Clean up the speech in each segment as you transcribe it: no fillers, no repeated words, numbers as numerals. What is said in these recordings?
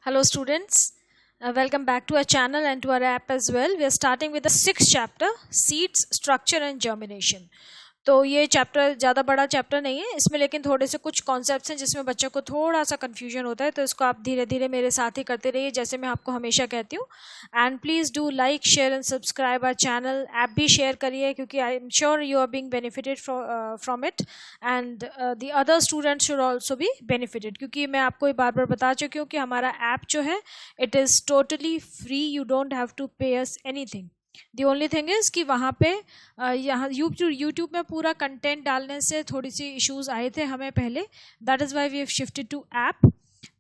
Hello students, welcome back to our channel and to our app as well. We are starting with the sixth chapter, Seeds, Structure and Germination. तो ये chapter ज़्यादा बड़ा chapter नहीं है इसमें, लेकिन थोड़े से कुछ कॉन्सेप्ट्स हैं जिसमें बच्चों को थोड़ा सा कन्फ्यूजन होता है, तो इसको आप धीरे धीरे मेरे साथ ही करते रहिए जैसे मैं आपको हमेशा कहती हूँ. And please do like share and subscribe our channel. App भी शेयर करिए क्योंकि I am sure you are being benefited from it and the other students should also be benefited, क्योंकि मैं आपको बार बार बता चुकी हूँ कि हमारा ऐप जो है it is totally free. You don't have to pay us anything. The only thing is कि वहाँ पे यहाँ यूट्यूब में पूरा कंटेंट डालने से थोड़ी सी इश्यूज आए थे हमें पहले. That is why we have shifted to app.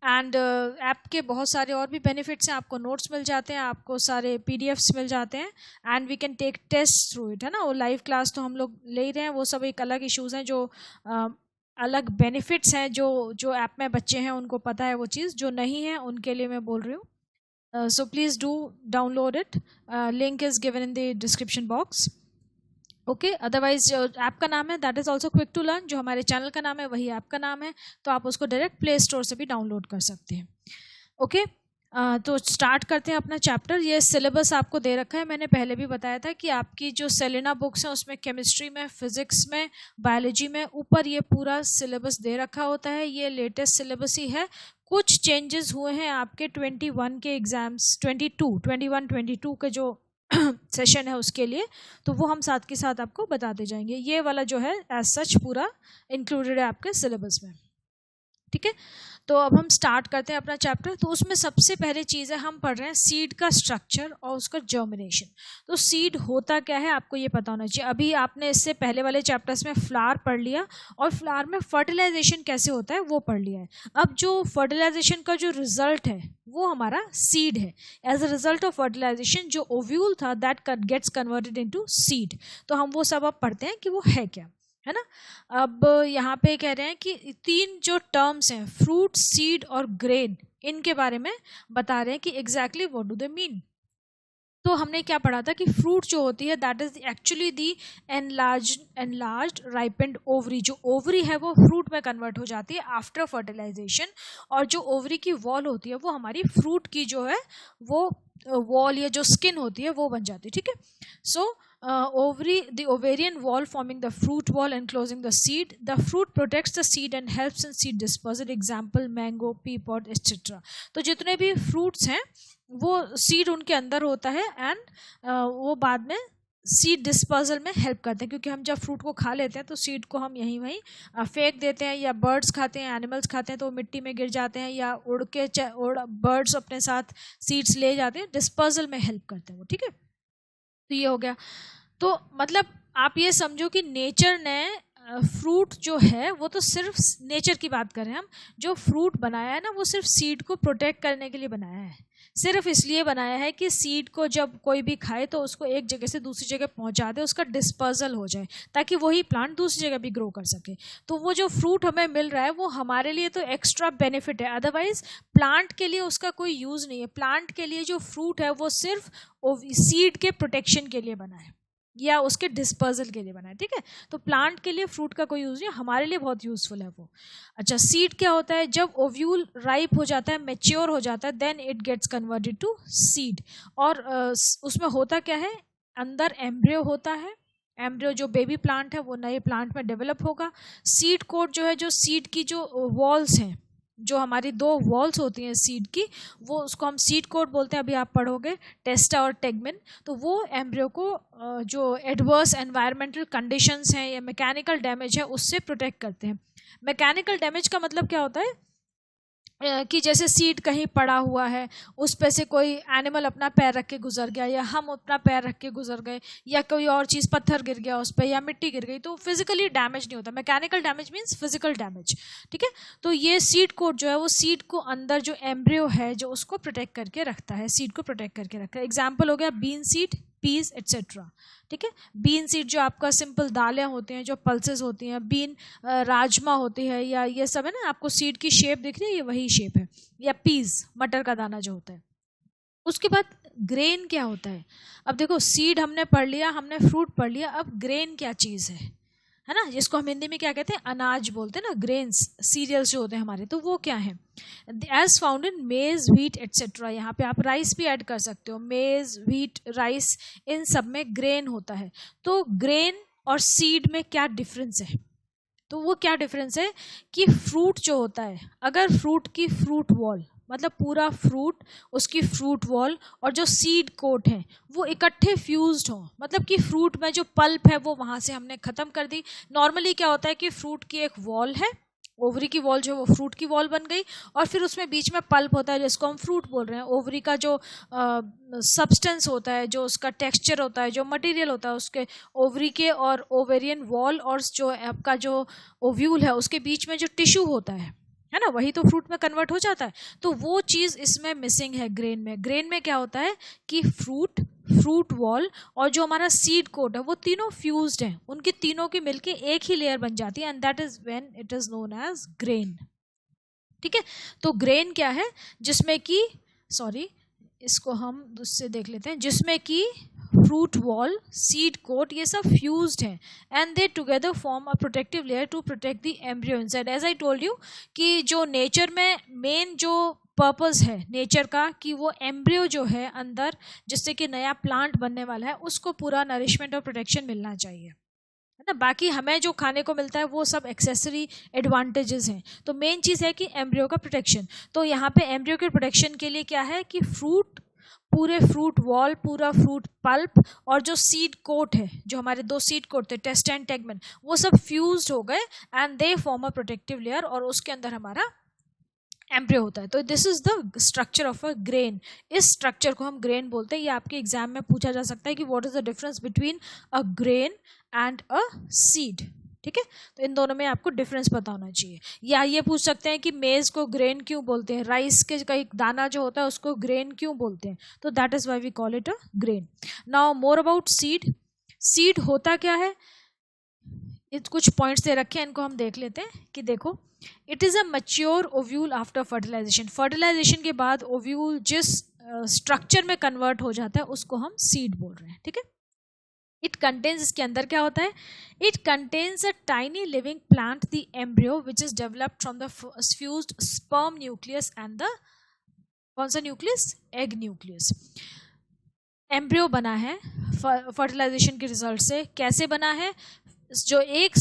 And app के बहुत सारे और भी बेनिफिट्स हैं. आपको नोट्स मिल जाते हैं, आपको सारे पीडीएफ्स मिल जाते हैं and we can take test through it, है ना. वो लाइव क्लास तो हम लोग ले ही रहे हैं, वो सब एक अलग इश्यूज़ हैं जो अलग बेनिफिट्स हैं जो ऐप में बच्चे हैं उनको पता है वो चीज़, जो नहीं है उनके लिए मैं बोल रही हूँ. So please do download it. Link is given in the description box. Okay otherwise जो ऐप का नाम है that is also quick to learn, जो हमारे चैनल का नाम है वही ऐप का नाम है, तो आप उसको डायरेक्ट प्ले स्टोर से भी डाउनलोड कर सकते हैं. ओके तो स्टार्ट करते हैं अपना चैप्टर. ये सिलेबस आपको दे रखा है, मैंने पहले भी बताया था कि आपकी जो सेलेना बुक्स हैं उसमें केमिस्ट्री में, फिजिक्स में, बायोलॉजी में ऊपर ये पूरा सिलेबस दे रखा होता है. ये लेटेस्ट सिलेबस ही है. कुछ चेंजेस हुए हैं आपके 21 के एग्ज़ाम्स, 21 के जो सेशन है उसके लिए, तो वो हम साथ के साथ आपको बताते जाएंगे. ये वाला जो है एज सच पूरा इंक्लूडेड है आपके सिलेबस में. ठीक है, तो अब हम स्टार्ट करते हैं अपना चैप्टर. तो उसमें सबसे पहले चीज़ है, हम पढ़ रहे हैं सीड का स्ट्रक्चर और उसका जर्मिनेशन. तो सीड होता क्या है आपको ये पता होना चाहिए. अभी आपने इससे पहले वाले चैप्टर्स में फ्लावर पढ़ लिया और फ्लावर में फर्टिलाइजेशन कैसे होता है वो पढ़ लिया है. अब जो फर्टिलाइजेशन का जो रिजल्ट है वो हमारा सीड है. As a result of fertilization जो ओव्यूल था that gets converted into seed. तो हम वो सब अब पढ़ते हैं कि वो है क्या, है ना. अब यहाँ पे कह रहे हैं कि तीन जो टर्म्स हैं, फ्रूट, सीड और ग्रेन, इनके बारे में बता रहे हैं कि exactly what do they mean. तो हमने क्या पढ़ा था कि फ्रूट जो होती है that is actually the enlarged ripened ovary. जो ओवरी है वो फ्रूट में कन्वर्ट हो जाती है आफ्टर फर्टिलाइजेशन, और जो ओवरी की वॉल होती है वो हमारी फ्रूट की जो है वो वॉल या जो स्किन होती है वो बन जाती है. ठीक है. सो ovary, the ovarian wall forming the fruit wall enclosing the seed. The fruit protects the seed and helps in seed dispersal. Example mango, pea pod, etc. तो जितने भी fruits हैं वो सीड उनके अंदर होता है एंड वो बाद में सीड डिस्पर्सल में हेल्प करते हैं, क्योंकि हम जब फ्रूट को खा लेते हैं तो सीड को हम यहीं वहीं फेंक देते हैं, या बर्ड्स खाते हैं, एनिमल्स खाते हैं तो मिट्टी में गिर जाते हैं, या बर्ड्स अपने साथ सीड्स ले जाते हैं, डिस्पर्सल में हेल्प करते हैं वो. ठीक है, तो ये हो गया. तो मतलब आप ये समझो कि नेचर ने फ्रूट जो है वो तो सिर्फ नेचर की बात कर रहे हैं हम, जो फ्रूट बनाया है ना वो सिर्फ सीड को प्रोटेक्ट करने के लिए बनाया है. सिर्फ इसलिए बनाया है कि सीड को जब कोई भी खाए तो उसको एक जगह से दूसरी जगह पहुंचा दे, उसका डिस्पर्सल हो जाए, ताकि वही प्लांट दूसरी जगह भी ग्रो कर सके. तो वो जो फ्रूट हमें मिल रहा है वो हमारे लिए तो एक्स्ट्रा बेनिफिट है, अदरवाइज प्लांट के लिए उसका कोई यूज़ नहीं है. प्लांट के लिए जो फ्रूट है वो सिर्फ सीड के प्रोटेक्शन के लिए बना है या उसके डिस्पर्सल के लिए बना है. ठीक है, तो प्लांट के लिए फ्रूट का कोई यूज़ नहीं, हमारे लिए बहुत यूज़फुल है वो. अच्छा, सीड क्या होता है? जब ओव्यूल राइप हो जाता है, मैच्योर हो जाता है, then it gets converted to seed. और उसमें होता क्या है, अंदर एम्ब्रियो होता है. एम्ब्रियो जो बेबी प्लांट है वो नए प्लांट में डेवलप होगा. सीड कोट जो है, जो सीड की जो वॉल्स हैं, जो हमारी दो वॉल्स होती हैं सीड की, वो उसको हम सीड कोट बोलते हैं. अभी आप पढ़ोगे टेस्टा और टेगमेन. तो वो एम्ब्रियो को जो एडवर्स एनवायरमेंटल कंडीशंस हैं या मैकेनिकल डैमेज है उससे प्रोटेक्ट करते हैं. मैकेनिकल डैमेज का मतलब क्या होता है कि जैसे सीड कहीं पड़ा हुआ है, उस पे से कोई एनिमल अपना पैर रख के गुजर गया, या हम अपना पैर रख के गुजर गए, या कोई और चीज़ पत्थर गिर गया उस पर, या मिट्टी गिर गई, तो फिजिकली डैमेज नहीं होता. Mechanical damage means physical damage. ठीक है, तो ये सीड कोट जो है वो सीड को अंदर जो एम्ब्रियो है जो उसको प्रोटेक्ट करके रखता है, सीड को प्रोटेक्ट करके रखता है. एग्जाम्पल हो गया बीन सीड, पीस एट्सेट्रा. ठीक है, बीन सीड जो आपका सिंपल दालें होती हैं, जो पल्सेस होती हैं, बीन राजमा होती है, या ये सब है ना, आपको सीड की शेप दिख रही है, ये वही शेप है. या पीस, मटर का दाना जो होता है. उसके बाद ग्रेन क्या होता है. अब देखो, सीड हमने पढ़ लिया, हमने फ्रूट पढ़ लिया, अब ग्रेन क्या चीज़ है. है ना, जिसको हम हिंदी में क्या कहते हैं, अनाज बोलते हैं ना, ग्रेन्स, सीरियल्स जो होते हैं हमारे, तो वो क्या है, एज फाउंड इन मेज, व्हीट एट्सेट्रा। यहाँ पे आप राइस भी ऐड कर सकते हो, मेज, व्हीट, राइस, इन सब में ग्रेन होता है। तो ग्रेन और सीड में क्या डिफरेंस है, तो वो क्या डिफरेंस है कि फ्रूट जो होता है, अगर फ्रूट की फ्रूट वॉल, मतलब पूरा फ्रूट, उसकी फ्रूट वॉल और जो सीड कोट है वो इकट्ठे फ्यूज्ड हो, मतलब कि फ्रूट में जो पल्प है वो वहाँ से हमने ख़त्म कर दी। नॉर्मली क्या होता है कि फ्रूट की एक वॉल है, ओवरी की वॉल जो है वो फ्रूट की वॉल बन गई, और फिर उसमें बीच में पल्प होता है जिसको हम फ्रूट बोल रहे हैं। ओवरी का जो सब्सटेंस होता है, जो उसका टेक्सचर होता है, जो मटेरियल होता है, उसके ओवरी के और ओवेरियन वॉल और जो आपका जो ओव्यूल है उसके बीच में जो टिश्यू होता है ना, वही तो फ्रूट में कन्वर्ट हो जाता है। तो वो चीज़ इसमें मिसिंग है ग्रेन में। ग्रेन में क्या होता है कि फ्रूट वॉल और जो हमारा सीड कोट है वो तीनों फ्यूज्ड हैं, उनकी तीनों की मिलके एक ही लेयर बन जाती है, and that is when it is known as grain. ठीक है, तो ग्रेन क्या है, जिसमें कि इसको हम दूसरे देख लेते हैं, जिसमें कि फ्रूट वॉल, सीड कोट, ये सब फ्यूज्ड हैं, and they together form a protective layer to protect the embryo inside. As I told you कि जो नेचर में मेन जो पर्पस है नेचर का, कि वो एम्ब्रियो जो है अंदर, जिससे कि नया प्लांट बनने वाला है, उसको पूरा नरिशमेंट और प्रोटेक्शन मिलना चाहिए, है ना। बाकी हमें जो खाने को मिलता है वो सब एक्सेसरी एडवांटेजेस हैं, तो मेन चीज़ है कि एम्ब्रियो का प्रोटेक्शन। तो यहाँ पे एम्ब्रियो के प्रोटेक्शन के लिए क्या है कि पूरे फ्रूट वॉल, पूरा फ्रूट पल्प और जो सीड कोट है, जो हमारे दो सीड कोट थे, टेस्ट एंड टेगमेन, वो सब फ्यूज्ड हो गए and they form a protective layer, और उसके अंदर हमारा एम्ब्रियो होता है। तो this is the structure of a grain. इस स्ट्रक्चर को हम ग्रेन बोलते हैं। ये आपके एग्जाम में पूछा जा सकता है कि what is the difference between a grain and a seed. ठीक है, तो इन दोनों में आपको डिफरेंस पता होना चाहिए। या ये पूछ सकते हैं कि मेज को ग्रेन क्यों बोलते हैं, राइस के कई दाना जो होता है उसको ग्रेन क्यों बोलते हैं, तो that is why we call it a grain. Now more about seed. Seed होता क्या है, कुछ पॉइंट्स दे रखे हैं, इनको हम देख लेते हैं। कि देखो, it is a mature ovule after fertilization. Fertilization के बाद ओव्यूल जिस स्ट्रक्चर में कन्वर्ट हो जाता है उसको हम सीड बोल रहे हैं। ठीक है, इट कंटेन्स, इसके अंदर क्या होता है, it contains a tiny living plant, the embryo which is developed from the fused sperm nucleus and the, कौन सा न्यूक्लियस, एग न्यूक्लियस। एम्ब्रियो बना है फर्टिलाइजेशन के रिजल्ट से। कैसे बना है, जो एक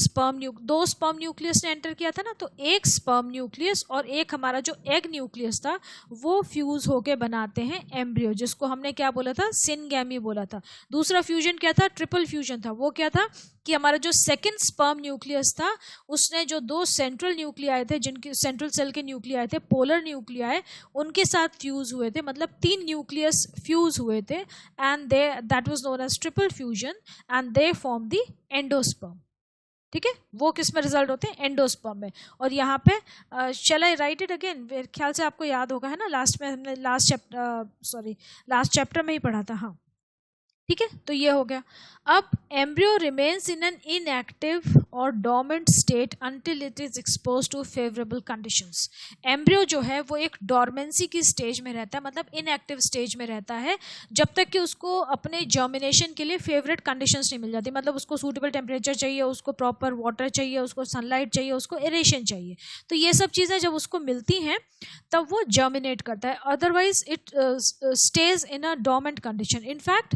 दो स्पर्म न्यूक्लियस ने एंटर किया था ना, तो एक स्पर्म न्यूक्लियस और एक हमारा जो एग न्यूक्लियस था वो फ्यूज होके बनाते हैं एम्ब्रियो, जिसको हमने क्या बोला था, सिनगैमी बोला था। दूसरा फ्यूजन क्या था, ट्रिपल फ्यूजन था। वो क्या था कि हमारा जो सेकंड स्पर्म न्यूक्लियस था उसने जो दो सेंट्रल न्यूक्लियाई थे, जिनके सेंट्रल सेल के न्यूक्लियाई थे, पोलर न्यूक्लियाई, उनके साथ फ्यूज हुए थे, मतलब 3 न्यूक्लियस फ्यूज हुए थे, and they, that was known as triple fusion, and they form the endosperm. ठीक है, वो किस में रिजल्ट होते हैं, एंडोस्पर्म में। और यहाँ पे शैल आई राइट इट अगेन, मेरे ख्याल से आपको याद होगा, है ना, लास्ट में हमने लास्ट चैप्टर में ही पढ़ा था। हाँ, ठीक है, तो ये हो गया। अब embryo remains in an inactive और dormant state until it is expose to favourable conditions. Embryo जो है वो एक डोर्मेंसी की स्टेज में रहता है, मतलब इनएक्टिव स्टेज में रहता है, जब तक कि उसको अपने जर्मिनेशन के लिए फेवरेट कंडीशंस नहीं मिल जाती, मतलब उसको सूटेबल टेम्परेचर चाहिए, उसको प्रॉपर वाटर चाहिए, उसको सनलाइट चाहिए, उसको एरेशन चाहिए। तो ये सब चीज़ें जब उसको मिलती हैं तब वो जर्मिनेट करता है, otherwise it stays in a dormant condition. In fact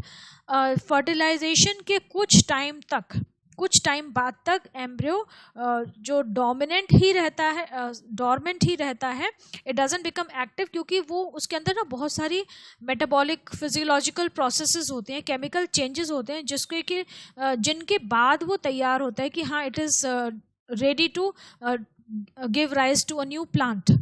fertilization के कुछ टाइम बाद तक एम्ब्रियो जो डोमिनेंट ही रहता है, डोर्मेंट ही रहता है, इट डजंट बिकम एक्टिव, क्योंकि वो उसके अंदर ना बहुत सारी मेटाबॉलिक फिजियोलॉजिकल प्रोसेसेस होते हैं, केमिकल चेंजेस होते हैं, जिसके कि जिनके बाद वो तैयार होता है कि हाँ, it is ready to give rise to a new plant.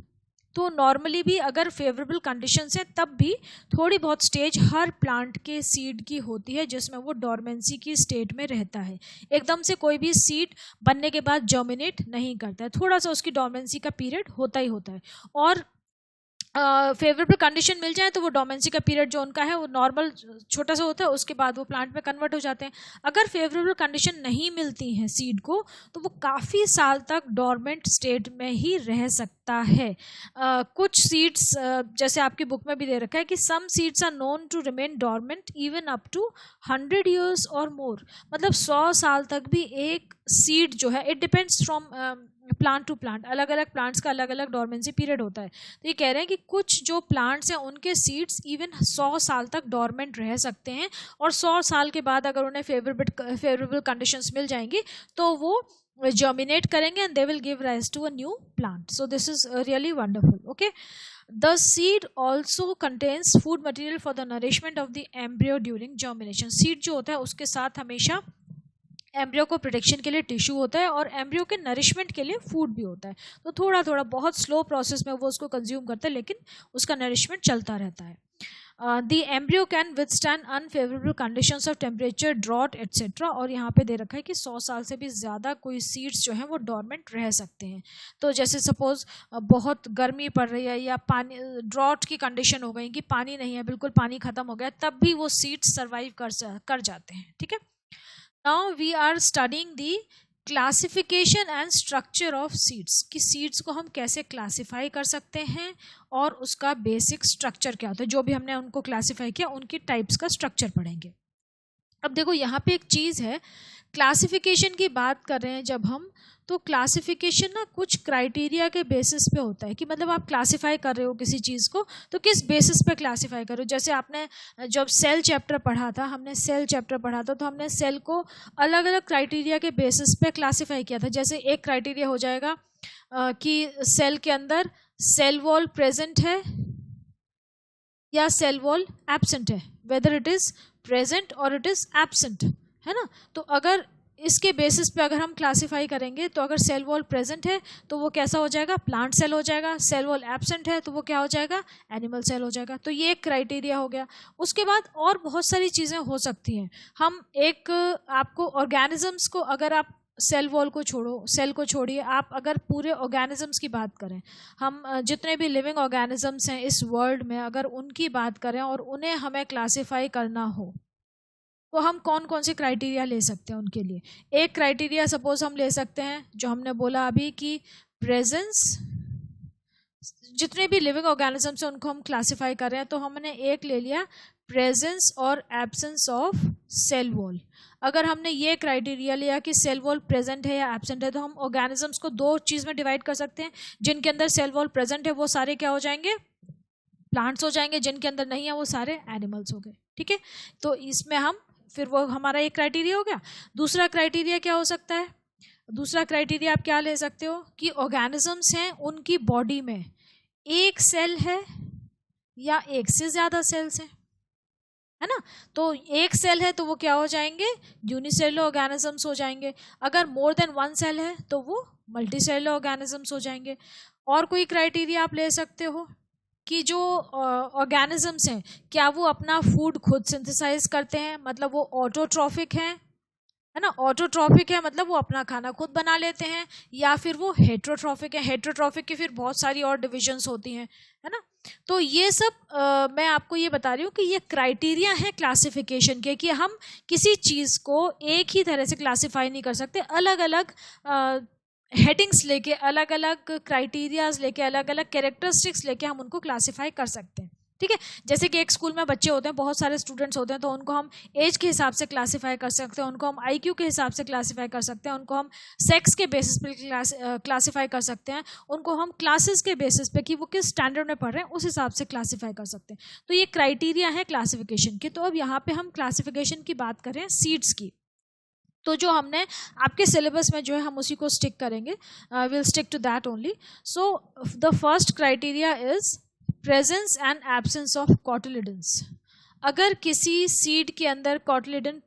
तो नॉर्मली भी अगर फेवरेबल कंडीशंस हैं तब भी थोड़ी बहुत स्टेज हर प्लांट के सीड की होती है जिसमें वो डोर्मेंसी की स्टेट में रहता है। एकदम से कोई भी सीड बनने के बाद जर्मिनेट नहीं करता है, थोड़ा सा उसकी डोर्मेंसी का पीरियड होता ही होता है। और फेवरेबल कंडीशन मिल जाए तो वो डोमेंसी का पीरियड जो उनका है वो नॉर्मल छोटा सा होता है, उसके बाद वो प्लांट में कन्वर्ट हो जाते हैं। अगर फेवरेबल कंडीशन नहीं मिलती हैं सीड को तो वो काफ़ी साल तक डोरमेंट स्टेट में ही रह सकता है। कुछ सीड्स जैसे आपकी बुक में भी दे रखा है कि some seeds are known to remain dormant even up to 100 years और मोर, मतलब 100 साल तक भी एक सीड जो है, it depends from plant to plant, अलग अलग प्लांट्स का अलग अलग डोरमेंसी पीरियड होता है। तो ये कह रहे हैं कि कुछ जो प्लांट्स हैं उनके सीड्स इवन 100 साल तक डोरमेंट रह सकते हैं, और 100 साल के बाद अगर उन्हें फेवरेबल कंडीशंस मिल जाएंगी तो वो germinate करेंगे and they will give rise to a new plant. So this is really wonderful. Okay, the seed also contains food material for the nourishment of the embryo during germination. seed जो होता है उसके साथ हमेशा embryo को protection के लिए tissue होता है और एम्ब्रियो के नरिशमेंट के लिए फूड भी होता है। तो थोड़ा थोड़ा बहुत स्लो प्रोसेस में वो उसको कंज्यूम करता है, लेकिन उसका नरिशमेंट चलता रहता है। The embryo can withstand unfavorable conditions of temperature, drought, etc. और यहाँ पे दे रखा है कि 100 साल से भी ज़्यादा कोई सीड्स जो हैं वो डोरमेंट रह सकते हैं। तो जैसे सपोज बहुत गर्मी पड़ रही है या पानी ड्रॉट की कंडीशन हो गई कि पानी नहीं है, बिल्कुल पानी ख़त्म हो गया, तब भी वो सीड्स सर्वाइव कर जाते हैं। ठीक है, now we are studying the classification and structure of seeds, कि सीड्स को हम कैसे क्लासिफाई कर सकते हैं और उसका बेसिक स्ट्रक्चर क्या होता है। जो भी हमने उनको क्लासिफाई किया उनकी टाइप्स का स्ट्रक्चर पढ़ेंगे। अब देखो यहाँ पे एक चीज़ है, क्लासिफिकेशन की बात कर रहे हैं जब हम, तो क्लासिफिकेशन ना कुछ क्राइटेरिया के बेसिस पे होता है कि मतलब आप क्लासिफाई कर रहे हो किसी चीज़ को तो किस बेसिस पे क्लासिफाई कर रहे हो। जैसे आपने जब सेल चैप्टर पढ़ा था, हमने सेल चैप्टर पढ़ा था, तो हमने सेल को अलग अलग क्राइटेरिया के बेसिस पे क्लासिफाई किया था। जैसे एक क्राइटेरिया हो जाएगा कि सेल के अंदर सेल वॉल प्रेजेंट है या सेल वॉल एब्सेंट है, वेदर इट इज़ प्रेजेंट और इट इज़ एब्सेंट, है ना। तो अगर इसके बेसिस पे अगर हम क्लासिफाई करेंगे तो अगर सेल वॉल प्रेजेंट है तो वो कैसा हो जाएगा, प्लांट सेल हो जाएगा। सेल वॉल एब्सेंट है तो वो क्या हो जाएगा, एनिमल सेल हो जाएगा। तो ये एक क्राइटेरिया हो गया। उसके बाद और बहुत सारी चीज़ें हो सकती हैं। हम एक आपको ऑर्गेनिजम्स को, अगर आप सेल वॉल को छोड़ो, सेल को छोड़िए, आप अगर पूरे ऑर्गेनिजम्स की बात करें, हम जितने भी लिविंग ऑर्गेनिजम्स हैं इस वर्ल्ड में अगर उनकी बात करें और उन्हें हमें क्लासिफाई करना हो तो हम कौन कौन से क्राइटेरिया ले सकते हैं उनके लिए। एक क्राइटेरिया सपोज हम ले सकते हैं जो हमने बोला अभी कि प्रेजेंस, जितने भी लिविंग ऑर्गेनिजम्स हैं उनको हम क्लासिफाई कर रहे हैं तो हमने एक ले लिया प्रेजेंस और एब्सेंस ऑफ सेल वॉल। अगर हमने ये क्राइटेरिया लिया कि सेल वॉल प्रेजेंट है या एब्सेंट है तो हम ऑर्गेनिजम्स को दो चीज़ में डिवाइड कर सकते हैं। जिनके अंदर सेल वॉल प्रेजेंट है वो सारे क्या हो जाएंगे, प्लांट्स हो जाएंगे। जिनके अंदर नहीं है वो सारे एनिमल्स हो गए। ठीक है, तो इसमें हम फिर वो हमारा एक क्राइटेरिया हो गया। दूसरा क्राइटेरिया क्या हो सकता है, दूसरा क्राइटेरिया आप क्या ले सकते हो कि ऑर्गेनिजम्स हैं उनकी बॉडी में एक सेल है या एक से ज़्यादा सेल्स हैं, है ना। तो एक सेल है तो वो क्या हो जाएंगे, यूनिसेलुलर ऑर्गेनिजम्स हो जाएंगे। अगर मोर देन वन सेल है तो वो मल्टीसेलुलर ऑर्गेनिजम्स हो जाएंगे। और कोई क्राइटेरिया आप ले सकते हो कि जो ऑर्गेनिजम्स हैं क्या वो अपना फूड खुद सिंथेसाइज करते हैं, मतलब वो ऑटोट्रॉफिक हैं, है ना। ऑटोट्रॉफिक है मतलब वो अपना खाना खुद बना लेते हैं, या फिर वो हेट्रोट्रॉफिक है। हेट्रोट्रॉफिक की फिर बहुत सारी और डिविजन्स होती हैं, है ना। तो ये सब मैं आपको ये बता रही हूँ कि ये क्राइटेरिया है क्लासिफिकेशन के, कि हम किसी चीज़ को एक ही तरह से क्लासिफाई नहीं कर सकते, अलग अलग हेडिंग्स लेके, अलग अलग क्राइटेरियाज लेके, अलग अलग कैरेक्टरिस्टिक्स लेके हम उनको क्लासिफाई कर सकते हैं। ठीक है, जैसे कि एक स्कूल में बच्चे होते हैं, बहुत सारे स्टूडेंट्स होते हैं, तो उनको हम एज के हिसाब से क्लासिफाई कर सकते हैं, उनको हम आईक्यू के हिसाब से क्लासिफाई कर सकते हैं, उनको हम सेक्स के बेसिस पे क्लासिफाई कर सकते हैं, उनको हम क्लासेस के बेसिस पे कि वो किस स्टैंडर्ड में पढ़ रहे हैं उस हिसाब से क्लासिफाई कर सकते हैं। तो ये क्राइटेरिया है क्लासिफिकेशन के। तो अब यहाँ पे हम क्लासिफिकेशन की बात करें सीड्स की, तो जो हमने आपके सिलेबस में जो है हम उसी को स्टिक करेंगे, will stick to that only. So the first criteria is presence and absence of cotyledons. अगर किसी सीड के अंदर कॉटिलिडन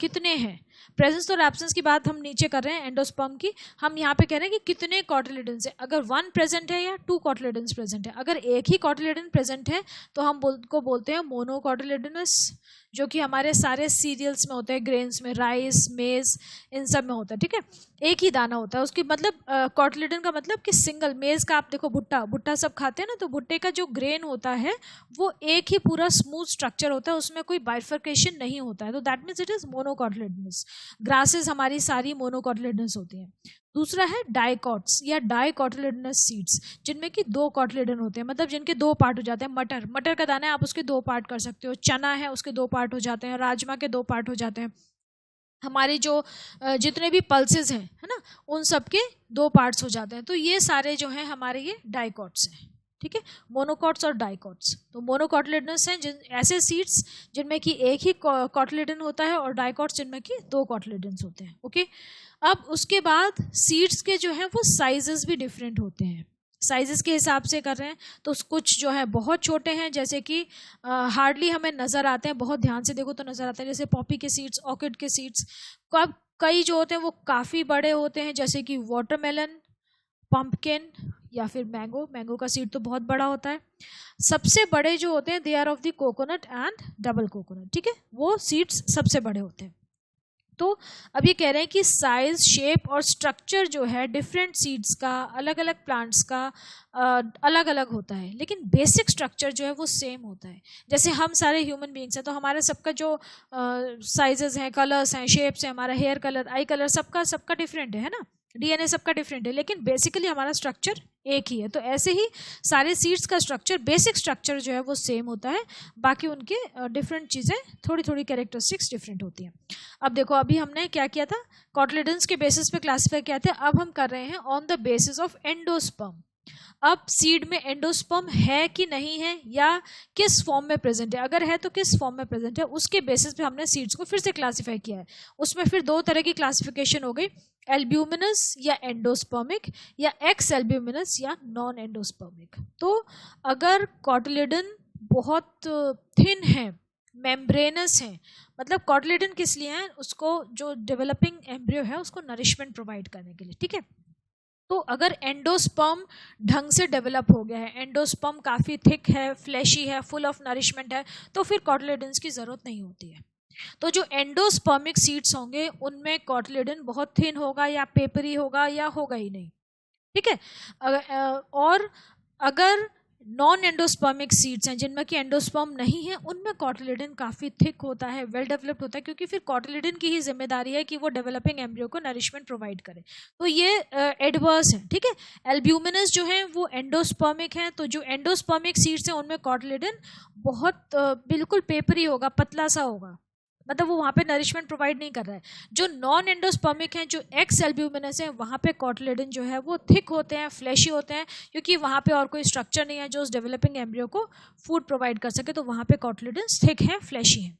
कितने हैं, प्रेजेंस और एब्सेंस की बात हम नीचे कर रहे हैं एंडोस्पर्म की, हम यहाँ पे कह रहे हैं कि कितने कॉटिलिडन्स है, अगर 1 प्रेजेंट है या 2 कॉटिलिडन्स प्रेजेंट है। अगर एक ही कॉटिलिडन प्रेजेंट है तो हम को बोलते हैं मोनोकॉटिलिडनस, जो कि हमारे सारे सीरियल्स में होते हैं, ग्रेन्स में, राइस, मेज, इन सब में होता है, ठीक है। एक ही दाना होता है उसकी, मतलब कॉटिलिडन का मतलब कि सिंगल। मेज का आप देखो, भुट्टा सब खाते हैं ना, तो भुट्टे का जो ग्रेन होता है वो एक ही पूरा स्मूथ स्ट्रक्चर होता है, उसमें कोई बाइफर्केशन नहीं होता है, तो that means it is monocotyledonous. Grasses हमारी सारी मोनोकॉटिलिडनस होती हैं। दूसरा है डाइकॉट्स या डाइकॉटिलिडनस सीड्स, जिनमें कि 2 कॉटिलिडन होते हैं, मतलब जिनके 2 पार्ट हो जाते हैं। मटर का दाना है, आप उसके 2 पार्ट कर सकते हो। चना है, उसके 2 पार्ट हो जाते हैं। राजमा के 2 पार्ट हो जाते हैं। हमारे जो जितने भी पल्सेस हैं, है ना, उन सब के 2 पार्ट्स हो जाते हैं। तो ये सारे जो हैं हमारे ये डाइकॉट्स हैं, ठीक है। मोनोकॉट्स और डाइकॉट्स, तो मोनोकॉटिलिडनस हैं ऐसे सीड्स जिनमें कि एक ही कॉटिलिडन होता है, और डाइकॉट्स जिनमें कि 2 कॉटिलिडन्स होते हैं, ओके। अब उसके बाद सीड्स के जो हैं वो साइजेस भी डिफरेंट होते हैं। साइजेस के हिसाब से कर रहे हैं तो कुछ जो है बहुत छोटे हैं, जैसे कि हार्डली हमें नज़र आते हैं, बहुत ध्यान से देखो तो नज़र आते हैं, जैसे पॉपी के सीड्स, ऑर्किड के सीड्स। अब कई जो होते हैं वो काफ़ी बड़े होते हैं, जैसे कि वाटरमेलन, पंपकिन या फिर मैंगो का सीड तो बहुत बड़ा होता है। सबसे बड़े जो होते हैं they are of the coconut and double coconut, ठीक है, वो सीड्स सबसे बड़े होते हैं। तो अब ये कह रहे हैं कि साइज, शेप और स्ट्रक्चर जो है डिफरेंट सीड्स का, अलग अलग प्लांट्स का अलग अलग होता है, लेकिन बेसिक स्ट्रक्चर जो है वो सेम होता है। जैसे हम सारे ह्यूमन बीइंग्स हैं, तो हमारे सबका जो साइजेस हैं, कलर्स हैं, शेप्स हैं, हमारा हेयर कलर, आई कलर, सबका डिफरेंट है ना, डीएनए सबका डिफरेंट है, लेकिन बेसिकली हमारा स्ट्रक्चर एक ही है। तो ऐसे ही सारे सीड्स का स्ट्रक्चर, बेसिक स्ट्रक्चर जो है वो सेम होता है, बाकी उनके डिफरेंट चीज़ें, थोड़ी थोड़ी कैरेक्टरिस्टिक्स डिफरेंट होती हैं। अब देखो, अभी हमने क्या किया था, कॉटिलिडन्स के बेसिस पे क्लासीफाई किया था, अब हम कर रहे हैं on the basis of endosperm. अब सीड में एंडोस्पर्म है कि नहीं है, या किस फॉर्म में प्रेजेंट है, अगर है तो किस फॉर्म में प्रेजेंट है, उसके बेसिस पे हमने सीड्स को फिर से क्लासीफाई किया है। उसमें फिर 2 तरह की क्लासिफिकेशन हो गई, एल्ब्यूमिनस या एंडोस्पर्मिक, या एक्स एल्ब्यूमिनस या नॉन एंडोस्पर्मिक। तो अगर कॉटिलिडन बहुत थिन है, मेम्ब्रेनस है, मतलब कॉटिलिडन किस लिए है, उसको जो डेवलपिंग एम्ब्रियो है उसको नरिशमेंट प्रोवाइड करने के लिए, ठीक है। तो अगर एंडोस्पर्म ढंग से डेवलप हो गया है, एंडोस्पर्म काफ़ी थिक है, फ्लैशी है, फुल ऑफ नरिशमेंट है, तो फिर कॉटिलिडन्स की ज़रूरत नहीं होती है। तो जो एंडोस्पर्मिक सीड्स होंगे उनमें कॉटिलिडन बहुत थिन होगा, या पेपरी होगा, या होगा ही नहीं, ठीक है। और अगर नॉन एंडोस्पर्मिक सीड्स हैं, जिनमें कि एंडोस्पर्म नहीं है, उनमें कॉटिलिडन काफ़ी थिक होता है, वेल डेवलप्ड होता है, क्योंकि फिर कॉटिलिडन की ही जिम्मेदारी है कि वो डेवलपिंग एम्ब्रियो को नरिशमेंट प्रोवाइड करे। तो ये एडवर्स है, ठीक है। एल्ब्यूमिनस जो है वो एंडोस्पर्मिक है, तो जो एंडोस्पर्मिक सीड्स हैं उनमें कॉटिलिडन बहुत बिल्कुल पेपरी होगा, पतला सा होगा, मतलब वो वहाँ पे नरिशमेंट प्रोवाइड नहीं कर रहा है। जो नॉन एंडोस्पर्मिक हैं, जो एक्स एल्ब्यूमिनस हैं, वहाँ पे कॉटिलिडन जो है वो थिक होते हैं, फ्लैशी होते हैं, क्योंकि वहाँ पे और कोई स्ट्रक्चर नहीं है जो उस डेवलपिंग एम्ब्रियो को फूड प्रोवाइड कर सके, तो वहाँ पे कॉटिलिडन्स थिक हैं, फ्लैशी हैं।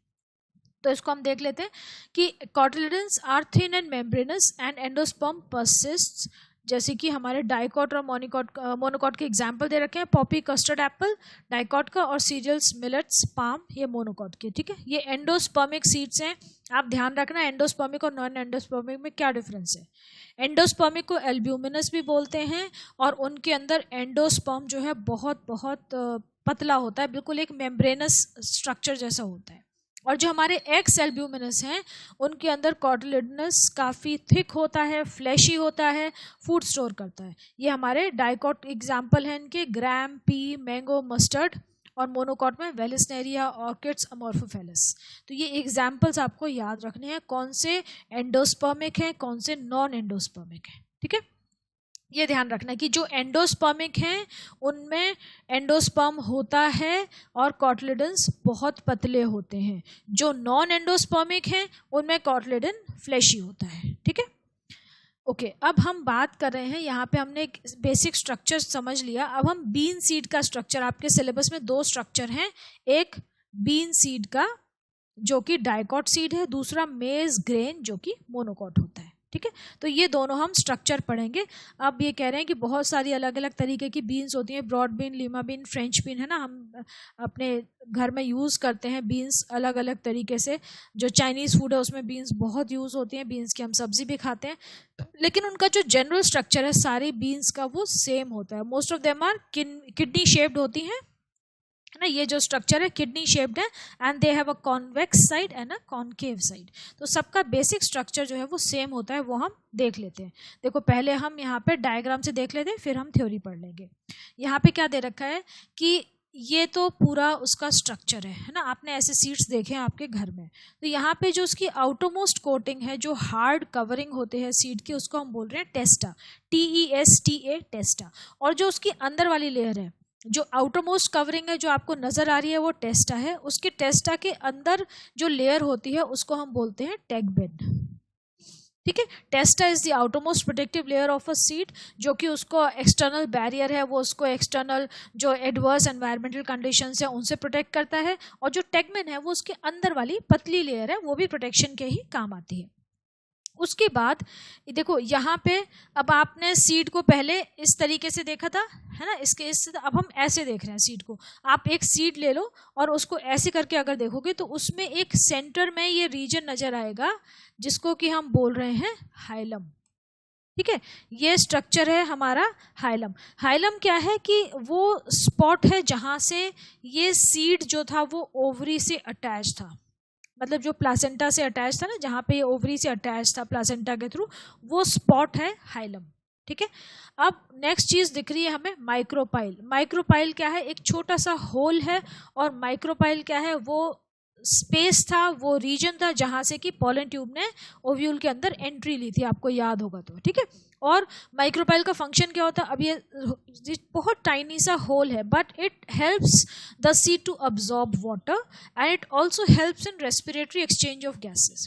तो इसको हम देख लेते हैं कि cotyledons are thin and membranous and endosperm persists, जैसे कि हमारे डाइकॉट और मोनोकॉट के एग्जाम्पल दे रखे हैं, पॉपी, कस्टर्ड एप्पल डाइकॉट का, और सीरियल्स, मिलेट्स, पाम, ये मोनोकॉट के, ठीक है। ये एंडोस्पर्मिक सीड्स हैं। आप ध्यान रखना एंडोस्पर्मिक और नॉन एंडोस्पर्मिक में क्या डिफरेंस है। एंडोस्पर्मिक को एल्ब्यूमिनस भी बोलते हैं, और उनके अंदर एंडोस्पर्म जो है बहुत बहुत पतला होता है, बिल्कुल एक मेम्ब्रेनस स्ट्रक्चर जैसा होता है। और जो हमारे एक्स एल्ब्यूमिनस हैं उनके अंदर कॉटिलिडनस काफ़ी थिक होता है, फ्लैशी होता है, फूड स्टोर करता है। ये हमारे डाइकॉट एग्जाम्पल हैं इनके, ग्राम, पी, मैंगो, मस्टर्ड, और मोनोकॉट में वेलिस्नेरिया, ऑर्किड्स, अमोर्फोफेलिस। तो ये एग्जाम्पल्स आपको याद रखने हैं, कौन से एंडोस्पर्मिक हैं, कौन से नॉन एंडोस्पर्मिक हैं, ठीक है। ये ध्यान रखना कि जो एंडोस्पर्मिक हैं उनमें एंडोस्पर्म होता है और कॉटिलिडन्स बहुत पतले होते हैं। जो नॉन एंडोस्पर्मिक हैं उनमें कॉटिलिडन फ्लैशी होता है, ठीक है। ओके, अब हम बात कर रहे हैं, यहाँ पे हमने एक बेसिक स्ट्रक्चर समझ लिया। अब हम बीन सीड का स्ट्रक्चर, आपके सिलेबस में 2 स्ट्रक्चर हैं, एक बीन सीड का जो कि डाइकॉट सीड है, दूसरा मेज ग्रेन जो कि मोनोकॉट होता है, ठीक ठीक है। तो ये दोनों हम स्ट्रक्चर पढ़ेंगे। अब ये कह रहे हैं कि बहुत सारी अलग अलग तरीके की बीन्स होती हैं, broad bean, lima bean, French bean, है ना। हम अपने घर में यूज़ करते हैं बीन्स अलग अलग तरीके से। जो चाइनीज़ फूड है उसमें बीन्स बहुत यूज़ होती हैं, बीन्स की हम सब्जी भी खाते हैं, लेकिन उनका जो जनरल स्ट्रक्चर है सारी बीन्स का वो सेम होता है। Most of them are kidney shaped होती हैं, है ना। ये जो स्ट्रक्चर है किडनी शेप्ड है and they have a convex side and a concave side. तो सबका बेसिक स्ट्रक्चर जो है वो सेम होता है, वो हम देख लेते हैं। देखो पहले हम यहाँ पे डायग्राम से देख लेते हैं, फिर हम थ्योरी पढ़ लेंगे। यहाँ पे क्या दे रखा है कि ये तो पूरा उसका स्ट्रक्चर है ना। आपने ऐसे सीड्स देखे हैं आपके घर में। तो यहाँ पे जो उसकी आउटरमोस्ट कोटिंग है, जो हार्ड कवरिंग होते हैं सीड की, उसको हम बोल रहे हैं टेस्टा, TESTA, टेस्टा। और जो उसकी अंदर वाली लेयर है, जो आउटरमोस्ट कवरिंग है जो आपको नजर आ रही है, वो टेस्टा है। उसके टेस्टा के अंदर जो लेयर होती है उसको हम बोलते हैं टेगमेन, ठीक है। Testa is the outermost protective layer of a seed, जो कि उसको एक्सटर्नल बैरियर है, वो उसको एक्सटर्नल जो एडवर्स एनवायरमेंटल कंडीशंस है उनसे प्रोटेक्ट करता है। और जो टेगमेन है वो उसके अंदर वाली पतली लेयर है, वो भी प्रोटेक्शन के ही काम आती है। उसके बाद देखो यहाँ पे, अब आपने सीड को पहले इस तरीके से देखा था, है ना, अब हम ऐसे देख रहे हैं सीड को। आप एक सीड ले लो और उसको ऐसे करके अगर देखोगे तो उसमें एक सेंटर में ये रीजन नजर आएगा जिसको कि हम बोल रहे हैं हाइलम, ठीक है। ये स्ट्रक्चर है हमारा हाइलम। हाइलम क्या है कि वो स्पॉट है जहाँ से ये सीड जो था वो ओवरी से अटैच था, मतलब जो प्लासेंटा से अटैच था ना, जहाँ पे ये ओवरी से अटैच था प्लासेंटा के थ्रू, वो स्पॉट है हाइलम, ठीक है। अब नेक्स्ट चीज दिख रही है हमें माइक्रोपाइल। माइक्रोपाइल क्या है? एक छोटा सा होल है। और माइक्रोपाइल क्या है? वो स्पेस था, वो रीजन था जहां से कि पॉलन ट्यूब ने ओव्यूल के अंदर एंट्री ली थी, आपको याद होगा तो, ठीक है। और माइक्रोपाइल का फंक्शन क्या होता है? अब ये बहुत टाइनी सा होल है, but it helps the seed to absorb water and it also helps in respiratory exchange of gases.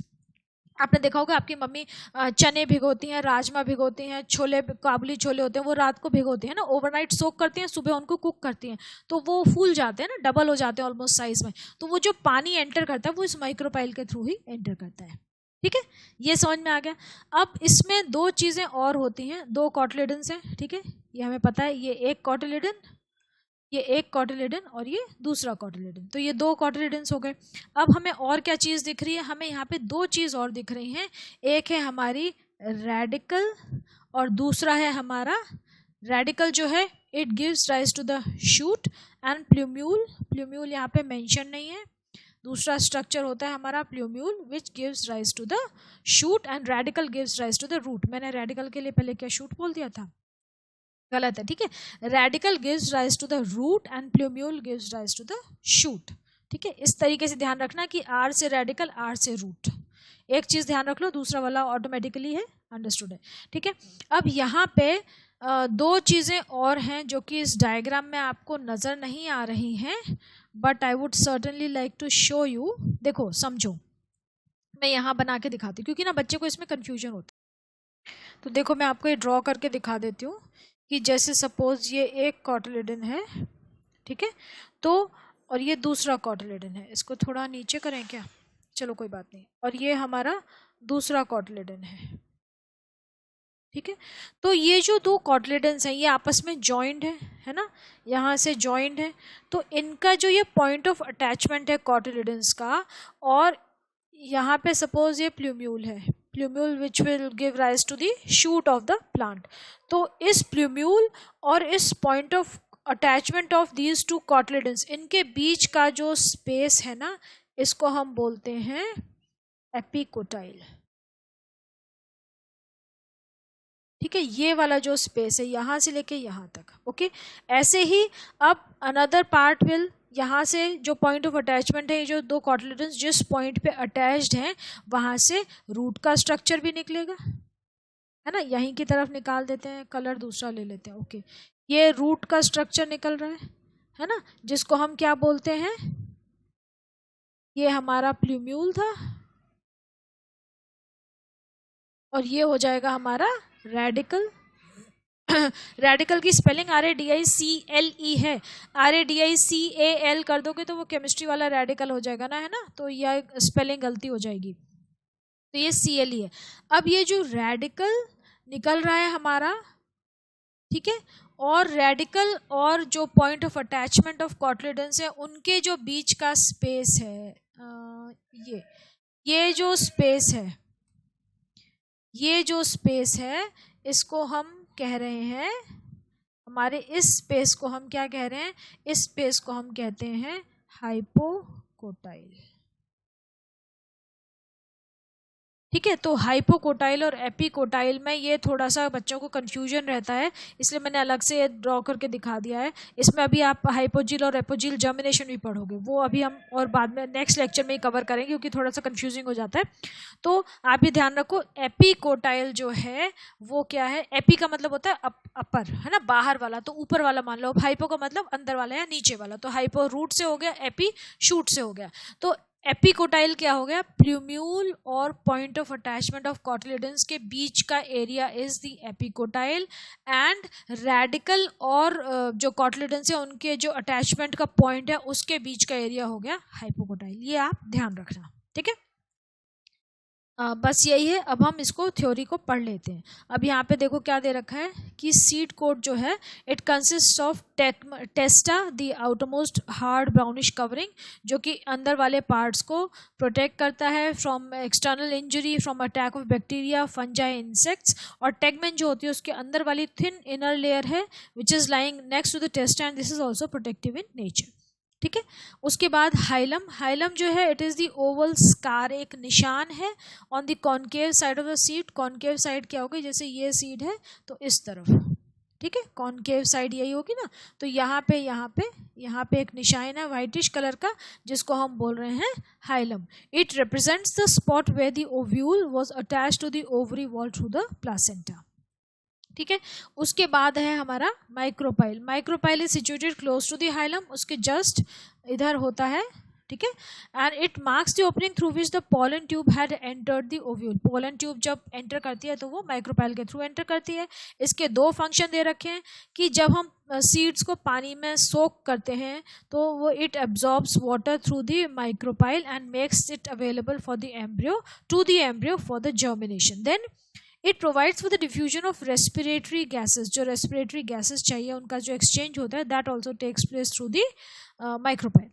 आपने देखा होगा आपकी मम्मी चने भिगोती हैं, राजमा भिगोती हैं, छोले, काबुली छोले होते हैं, वो रात को भिगोती हैं ना, ओवरनाइट सोक करती हैं, सुबह उनको कुक करती हैं, तो वो फूल जाते हैं ना, डबल हो जाते हैं ऑलमोस्ट साइज में। तो वो जो पानी एंटर करता है वो इस माइक्रोपाइल के थ्रू ही एंटर करता है, ठीक है। ये समझ में आ गया। अब इसमें दो चीज़ें और होती हैं, दो कॉटिलेडन्स हैं, ठीक है, ये हमें पता है। ये एक कॉटिलेडन, ये एक कॉटिलेडन और ये दूसरा कॉटिलेडन, तो ये दो कॉटिलेडन्स हो गए। अब हमें और क्या चीज़ दिख रही है? हमें यहाँ पे दो चीज़ और दिख रही हैं। एक है हमारी रेडिकल और दूसरा है हमारा, रेडिकल जो है it gives rise to the shoot and plumule. Plumule यहाँ पे मेंशन नहीं है। दूसरा स्ट्रक्चर होता है हमारा plumule which gives rise to the shoot and radical gives rise to the root. मैंने रेडिकल के लिए पहले क्या शूट बोल दिया था? गलत है, ठीक है। Radical gives rise to the root and plumule gives rise to the shoot, ठीक है। इस तरीके से ध्यान रखना कि आर से रेडिकल, आर से रूट। एक चीज ध्यान रख लो, दूसरा वाला ऑटोमेटिकली है, अंडरस्टूड है, ठीक है। अब यहाँ पे दो चीजें और हैं जो कि इस डायग्राम में आपको नजर नहीं आ रही हैं, but I would certainly like to show you. देखो समझो, मैं यहाँ बना के दिखाती हूँ क्योंकि ना बच्चे को इसमें कंफ्यूजन होता है। तो देखो मैं आपको ये ड्रॉ करके दिखा देती हूँ कि जैसे सपोज ये एक कॉटिलेडन है, ठीक है, तो और ये दूसरा कॉटिलेडन है। इसको थोड़ा नीचे करें क्या? चलो कोई बात नहीं। और ये हमारा दूसरा कॉटिलेडन है, ठीक है। तो ये जो दो कॉटिलेडन्स हैं ये आपस में जॉइंट है ना, यहाँ से जॉइंट है। तो इनका जो ये पॉइंट ऑफ अटैचमेंट है कॉटिलेडन्स का, और यहाँ पे सपोज ये प्लूम्यूल है, plumule which will give rise to the shoot of the plant. तो इस प्लूम्यूल और इस point of attachment of these two cotyledons, इनके बीच का जो स्पेस है ना, इसको हम बोलते हैं एपिकोटाइल, ठीक है। ये वाला जो स्पेस है यहाँ से लेके यहाँ तक, ओके। ऐसे ही अब अनदर पार्ट विल, यहाँ से जो पॉइंट ऑफ अटैचमेंट है, जो दो कॉटिलेडन्स जिस पॉइंट पे अटैच्ड हैं वहाँ से रूट का स्ट्रक्चर भी निकलेगा, है ना। यहीं की तरफ निकाल देते हैं, कलर दूसरा ले लेते हैं, ओके। ये रूट का स्ट्रक्चर निकल रहा है ना, जिसको हम क्या बोलते हैं? ये हमारा प्लूम्यूल था और ये हो जाएगा हमारा रेडिकल। रेडिकल की स्पेलिंग RADICAL है, RADICAL कर दोगे तो वो केमिस्ट्री वाला रेडिकल हो जाएगा ना, है ना, तो यह स्पेलिंग गलती हो जाएगी। तो ये Cl है। अब ये जो रेडिकल निकल रहा है हमारा, ठीक है, और रेडिकल और जो पॉइंट ऑफ अटैचमेंट ऑफ कॉटलिडन्स है उनके जो बीच का स्पेस है, ये जो स्पेस है, ये जो स्पेस है इसको हम कह रहे हैं, हमारे इस स्पेस को हम क्या कह रहे हैं, इस स्पेस को हम कहते हैं हाइपोकोटाइल। ठीक है, तो हाइपोकोटाइल और एपिकोटाइल में ये थोड़ा सा बच्चों को कंफ्यूजन रहता है, इसलिए मैंने अलग से ड्रॉ करके दिखा दिया है। इसमें अभी आप हाइपोजील और एपोजील जर्मिनेशन भी पढ़ोगे, वो अभी हम और बाद में नेक्स्ट लेक्चर में ही कवर करेंगे क्योंकि थोड़ा सा कंफ्यूजिंग हो जाता है। तो आप ये ध्यान रखो, एपिकोटाइल जो है वो क्या है, एपी का मतलब होता है अपर, है ना, बाहर वाला, तो ऊपर वाला मान लो। हाइपो का मतलब अंदर वाला या नीचे वाला, तो हाइपो रूट से हो गया, एपी शूट से हो गया। तो एपिकोटाइल क्या हो गया, प्लूम्यूल और point of attachment of cotyledons के बीच का area is the epicotyl, and radical और जो कॉटिलिडन्स है उनके जो अटैचमेंट का पॉइंट है उसके बीच का एरिया हो गया हाइपोकोटाइल। ये आप ध्यान रखना, ठीक है। बस यही है। अब हम इसको थ्योरी को पढ़ लेते हैं। अब यहाँ पे देखो क्या दे रखा है कि सीड कोट जो है it consist of टेस्टा the outermost hard brownish covering, जो कि अंदर वाले पार्ट्स को प्रोटेक्ट करता है from external injury, from attack of bacteria, fungi, insects. और टेगमेन जो होती है उसके अंदर वाली थिन इनर लेयर है which is lying next to the testa, and this is also protective in nature, ठीक है। उसके बाद हाइलम, हाइलम जो है it is the oval scar, एक निशान है on the concave side of the seed. Concave side क्या होगी, जैसे ये सीड है तो इस तरफ, ठीक है, कॉनकेव साइड यही होगी ना। तो यहाँ पे एक निशान है वाइटिश कलर का जिसको हम बोल रहे हैं hilum. It represents the spot where the ovule was attached to the ovary wall through the placenta, ठीक है। उसके बाद है हमारा micropyle. Micropyle is situated close to the hilum, उसके जस्ट इधर होता है, ठीक है। And it marks the opening through which the pollen tube had entered the ovule. Pollen tube जब एंटर करती है तो वो माइक्रोपाइल के थ्रू एंटर करती है। इसके दो फंक्शन दे रखे हैं कि जब हम सीड्स को पानी में सोक करते हैं तो वो it absorbs water through the micropyle and makes it available for the embryo, to the embryo for the germination. Then it provides for the diffusion of respiratory gases, जो रेस्पिरेटरी गैसेस चाहिए उनका जो एक्सचेंज होता है that also takes place through the micropyle.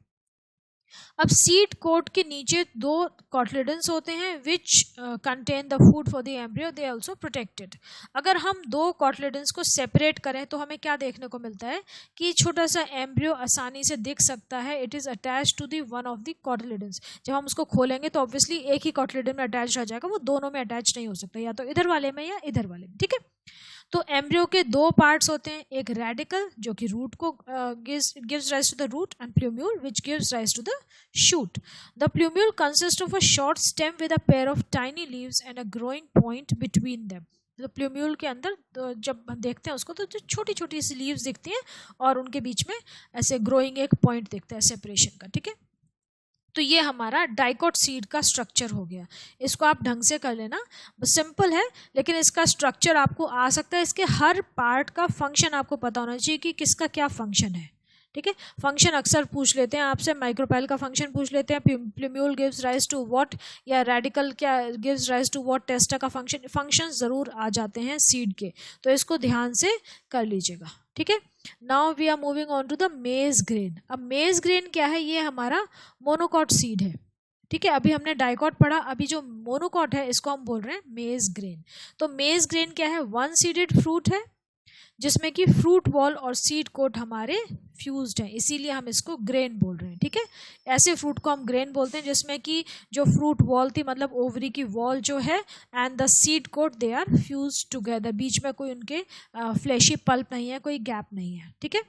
अब seed coat के नीचे दो कॉटलिडन्स होते हैं which contain the food for the embryo, they also protected. अगर हम दो कॉटलिडन्स को सेपरेट करें तो हमें क्या देखने को मिलता है कि छोटा सा एम्ब्रियो आसानी से दिख सकता है, it is attach to the one of the cotyledons. जब हम उसको खोलेंगे तो ऑब्वियसली एक ही कॉटलिडन में अटैच रह जाएगा, वो दोनों में अटैच नहीं हो सकता, या तो इधर वाले में या इधर वाले में, ठीक है। तो एम्ब्रियो के दो पार्ट्स होते हैं, एक रेडिकल जो कि रूट को gives rise to the root, and plumule which gives rise to the shoot. The plumule consist of a short stem with a pair of tiny leaves and a growing point between them. तो plumule के अंदर तो जब हम देखते हैं उसको तो जो छोटी छोटी सी लीव्स दिखती हैं और उनके बीच में ऐसे ग्रोइंग एक पॉइंट दिखता है सेपरेशन का, ठीक है। तो ये हमारा डाइकोट सीड का स्ट्रक्चर हो गया। इसको आप ढंग से कर लेना, सिंपल है लेकिन इसका स्ट्रक्चर आपको आ सकता है। इसके हर पार्ट का फंक्शन आपको पता होना चाहिए कि किसका क्या फंक्शन है, ठीक है। फंक्शन अक्सर पूछ लेते हैं आपसे, माइक्रोपाइल का फंक्शन पूछ लेते हैं, plumule gives rise to what, या रेडिकल क्या gives rise to what, testa का फंक्शन ज़रूर आ जाते हैं सीड के, तो इसको ध्यान से कर लीजिएगा, ठीक है। Now we are moving on to the maize grain. अब मेज ग्रेन क्या है, ये हमारा मोनोकॉट सीड है, ठीक है। अभी हमने डाइकॉट पढ़ा, अभी जो मोनोकॉट है इसको हम बोल रहे हैं मेज ग्रेन। तो मेज ग्रेन क्या है, वन सीडेड फ्रूट है जिसमें कि फ्रूट वॉल और सीड कोट हमारे फ्यूज्ड हैं, इसीलिए हम इसको ग्रेन बोल रहे हैं, ठीक है। ऐसे फ्रूट को हम ग्रेन बोलते हैं जिसमें कि जो फ्रूट वॉल थी, मतलब ओवरी की वॉल जो है, and the seed coat they are fuse together, बीच में कोई उनके फ्लैशी पल्प नहीं है, कोई गैप नहीं है, ठीक है।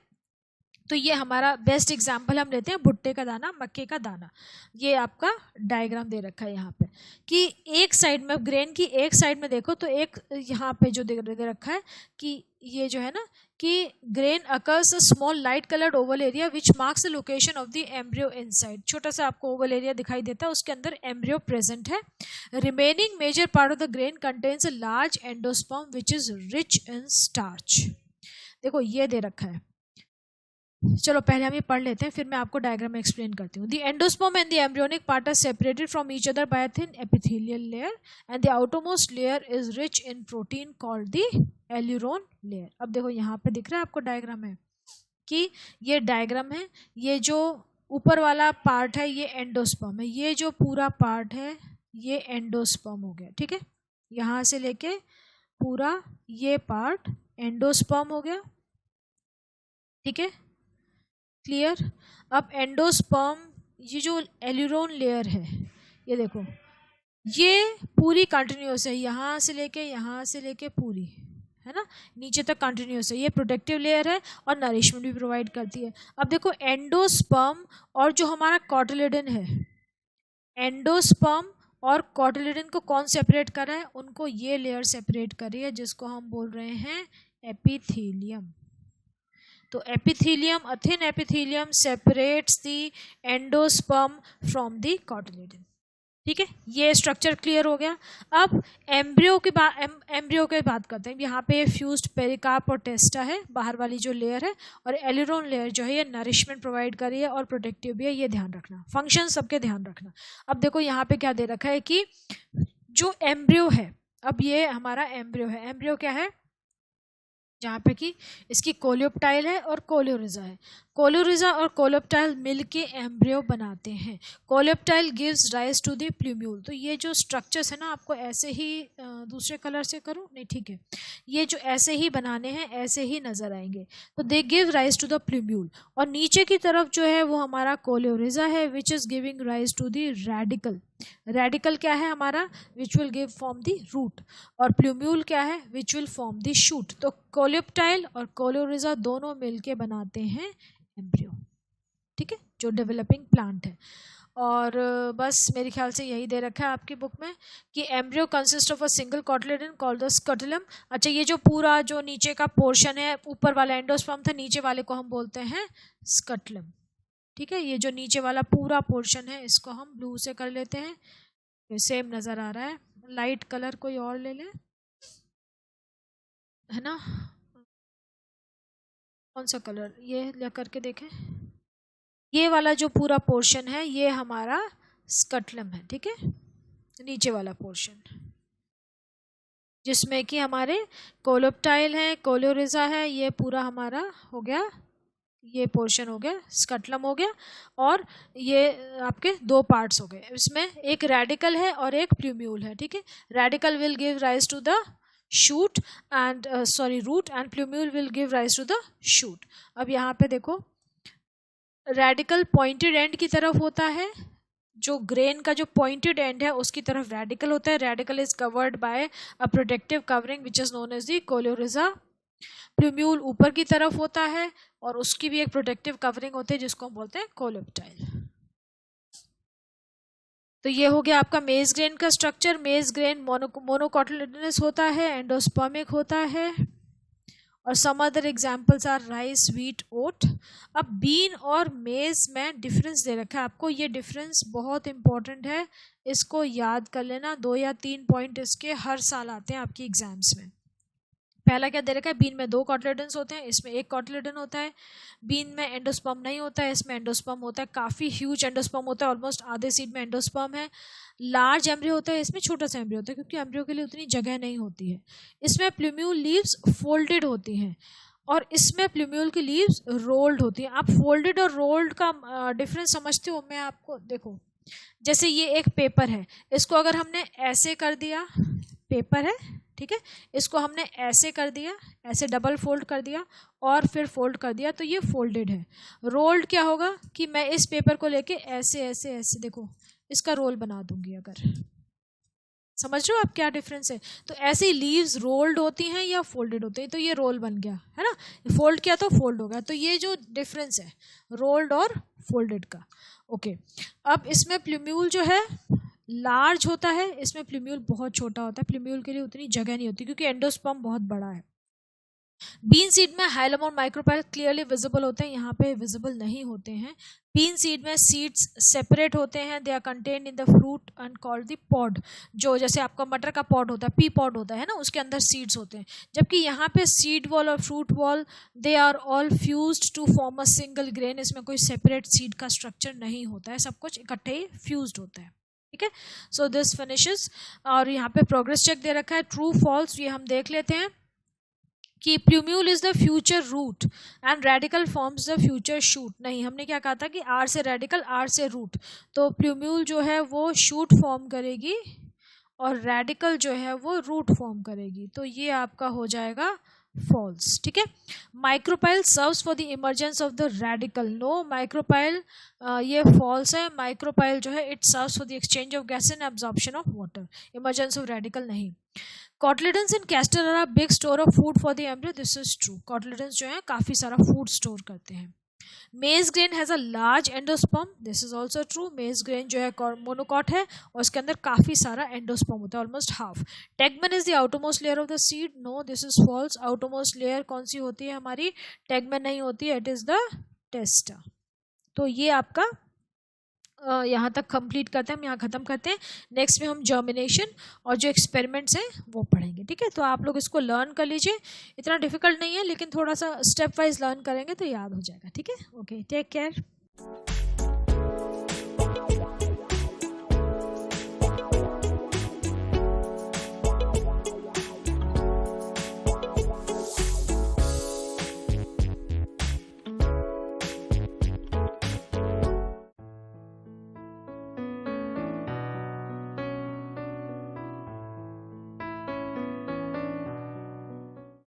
तो ये हमारा बेस्ट एग्जाम्पल हम लेते हैं भुट्टे का दाना, मक्के का दाना। ये आपका डायग्राम दे रखा है यहाँ पे कि एक साइड में ग्रेन की एक साइड में देखो तो एक यहाँ पे जो दे रखा है कि ये जो है ना कि grain occurs a small light coloured Oval area which marks the location of the embryo inside. छोटा सा आपको ओवल एरिया दिखाई देता है, उसके अंदर एम्ब्रियो प्रेजेंट है। Remaining major part of the grain contains a large endosperm which is rich in starch. देखो ये दे रखा है, चलो पहले हम ये पढ़ लेते हैं, फिर मैं आपको डायग्राम में एक्सप्लेन करती हूँ. The endosperm and the embryonic part are separated from each other by a thin epithelial layer and the outermost layer is rich in protein called the aleurone layer. अब देखो यहाँ पे दिख रहा है आपको डायग्राम में कि ये डायग्राम है, ये जो ऊपर वाला पार्ट है ये एंडोस्पर्म है, ये जो पूरा पार्ट है ये एंडोस्पर्म हो गया. ठीक है, यहाँ से लेके पूरा ये पार्ट एंडोस्पर्म हो गया. ठीक है, क्लियर. अब एंडोस्पर्म, ये जो एल्यूरोन लेयर है ये देखो, ये पूरी कंटिन्यूस है, यहाँ से लेके पूरी है ना, नीचे तक कंटिन्यूस है. ये प्रोटेक्टिव लेयर है और नरिशमेंट भी प्रोवाइड करती है. अब देखो एंडोस्पर्म और जो हमारा कॉटिलिडन है, एंडोस्पर्म और कॉटिलिडन को कौन सेपरेट कर रहा है, उनको ये लेयर सेपरेट कर रही है जिसको हम बोल रहे हैं एपिथेलियम. तो epithelium, a thin epithelium separates the endosperm from the cotyledon. ठीक है, ये स्ट्रक्चर क्लियर हो गया. अब एम्ब्रियो की बात करते हैं. यहाँ पे फ्यूज्ड पेरिकार्प और टेस्टा है, बाहर वाली जो लेयर है, और एल्यूरोन लेयर जो है ये नरिशमेंट प्रोवाइड कर रही है और प्रोटेक्टिव भी है. ये ध्यान रखना, फंक्शन सबके ध्यान रखना. अब देखो यहाँ पे क्या दे रखा है कि जो एम्ब्रियो है, अब ये हमारा एम्ब्रियो है. एम्ब्रियो क्या है, जहाँ पे कि इसकी कोलियोप्टाइल है और कोलियोरिजा है. कोलियोरिजा और कोलियोप्टाइल मिलके एम्ब्रियो बनाते हैं. Coleoptile gives rise to the plumule. तो ये जो स्ट्रक्चर्स है ना, आपको ऐसे ही दूसरे कलर से करूँ, नहीं ठीक है, ये जो ऐसे ही बनाने हैं ऐसे ही नज़र आएंगे. तो they give rise to the plumule. और नीचे की तरफ जो है वो हमारा कोलियोरिजा है which is giving rise to the radical. Radical क्या है हमारा, which will give form the root. और प्लूम्यूल क्या है, which will form the shoot. तो कोलियोप्टाइल और कोलियोरिजा दोनों मिलके बनाते हैं एम्ब्रियो. ठीक है, जो डेवलपिंग प्लांट है. और बस मेरे ख्याल से यही दे रखा है आपकी बुक में कि embryo consist of a single cotyledon called the scutellum. अच्छा, ये जो पूरा जो नीचे का पोर्शन है, ऊपर वाला एंडोस्पर्म था, नीचे वाले को हम बोलते हैं स्कटलम. ठीक है, ये जो नीचे वाला पूरा पोर्शन है इसको हम ब्लू से कर लेते हैं. सेम नज़र आ रहा है. लाइट कलर कोई और ले ले, है ना, कौन सा कलर, ये ले करके देखें. ये वाला जो पूरा पोर्शन है ये हमारा स्कटलम है. ठीक है, नीचे वाला पोर्शन जिसमें कि हमारे कोलियोप्टाइल है, कोलियोरिजा है, ये पूरा हमारा हो गया, ये पोर्शन हो गया, स्कटलम हो गया. और ये आपके दो पार्ट्स हो गए. इसमें एक रेडिकल है और एक प्लूम्यूल है. ठीक है, radical will give rise to the shoot and root, and plumule will give rise to the shoot. अब यहाँ पे देखो, रेडिकल पॉइंटेड एंड की तरफ होता है, जो ग्रेन का जो पॉइंटेड एंड है उसकी तरफ रेडिकल होता है. Radicle is covered by a protective covering which is known as the coleorhiza. Plumule ऊपर की तरफ होता है और उसकी भी एक प्रोटेक्टिव कवरिंग होती है जिसको हम बोलते हैं कोलियोप्टाइल. तो ये हो गया आपका मेज ग्रेन का स्ट्रक्चर. मेज ग्रेन मोनोकोटिलिडनस होता है, एंडोस्पर्मिक होता है. और some other examples are rice, wheat, oat. अब बीन और मेज में डिफरेंस दे रखा है आपको. ये डिफरेंस बहुत इंपॉर्टेंट है, इसको याद कर लेना. 2 या 3 पॉइंट इसके हर साल आते हैं आपकी एग्जाम्स में. पहला क्या दे रखा है, बीन में 2 कॉटिलिडन्स होते हैं, इसमें 1 कॉटिलिडन होता है. बीन में एंडोस्पर्म नहीं होता है, इसमें एंडोस्पर्म होता है. काफ़ी ह्यूज एंडोस्पर्म होता है, ऑलमोस्ट आधे सीड में एंडोस्पर्म है. लार्ज एम्ब्रियो होता है, इसमें छोटा सा एम्ब्रियो होता है क्योंकि एम्ब्रियो के लिए उतनी जगह नहीं होती है. इसमें प्लूम्यूल लीव्स फोल्डेड होती हैं और इसमें प्लूम्यूल की लीव्स रोल्ड होती हैं. आप फोल्डेड और रोल्ड का डिफरेंस समझते हो. मैं आपको देखो, जैसे ये एक पेपर है, इसको अगर हमने ऐसे कर दिया, पेपर है, ठीक है, इसको हमने ऐसे कर दिया, ऐसे डबल फोल्ड कर दिया और फिर फोल्ड कर दिया, तो ये फोल्डेड है. रोल्ड क्या होगा कि मैं इस पेपर को लेके ऐसे ऐसे ऐसे, देखो, इसका रोल बना दूंगी. अगर समझ रहे हो आप क्या डिफरेंस है. तो ऐसे ही लीव्स रोल्ड होती हैं या फोल्डेड होती हैं, तो ये रोल बन गया है ना, फोल्ड किया तो फोल्ड हो गया. तो ये जो डिफरेंस है रोल्ड और फोल्डेड का. ओके, अब इसमें प्लूम्यूल जो है लार्ज होता है, इसमें प्लूम्यूल बहुत छोटा होता है. प्लूम्यूल के लिए उतनी जगह नहीं होती क्योंकि एंडोस्पर्म बहुत बड़ा है. बीन सीड में हाइलम और माइक्रोपाइल क्लियरली विजिबल होते हैं, यहाँ पे विजिबल नहीं होते हैं। बीन सीड में सीड्स सेपरेट होते हैं, they are contained in the fruit and called the pod. जो जैसे आपका मटर का पॉड होता है, पी पॉड होता है ना, उसके अंदर सीड्स होते हैं। जबकि यहाँ पे सीड वॉल और fruit wall they are all fused to form a single grain. इसमें कोई सेपरेट सीड का स्ट्रक्चर नहीं होता है, सब कुछ इकट्ठे ही फ्यूज्ड होता है। ठीक है, सो दिस फिनिशेस। और यहाँ पे प्रोग्रेस चेक दे रखा है, ट्रू फॉल्स ये हम देख लेते हैं कि plumule is the future root and radical forms the future shoot. नहीं, हमने क्या कहा था कि आर से रेडिकल, आर से रूट, तो प्लूम्यूल जो है वो शूट फॉर्म करेगी और रेडिकल जो है वो रूट फॉर्म करेगी, तो ये आपका हो जाएगा फॉल्स। ठीक है, micropyle serves for the emergence of the radicle. No, micropyle ये फॉल्स है। माइक्रोपाइल जो है it serves for the exchange of gas and absorption of water, emergence of radicle नहीं। Cotyledons in castor are big store of food for the embryo, this is true. Cotyledons जो है काफी सारा food store करते हैं। Maize grain has a large endosperm, this is also true. Maize grain जो है monocot है और उसके अंदर काफी सारा एंडोस्पर्म होता है, almost half. Tegmen is the outermost layer of the seed, no this is false. Outermost layer कौन सी होती है हमारी, टेगमेन नहीं होती है, इट इज द टेस्टा। तो ये आपका यहाँ तक कंप्लीट करते हैं, हम यहाँ ख़त्म करते हैं। नेक्स्ट में हम जर्मिनेशन और जो एक्सपेरिमेंट्स हैं वो पढ़ेंगे। ठीक है, तो आप लोग इसको लर्न कर लीजिए, इतना डिफिकल्ट नहीं है, लेकिन थोड़ा सा स्टेप वाइज लर्न करेंगे तो याद हो जाएगा। ठीक है, ओके, टेक केयर।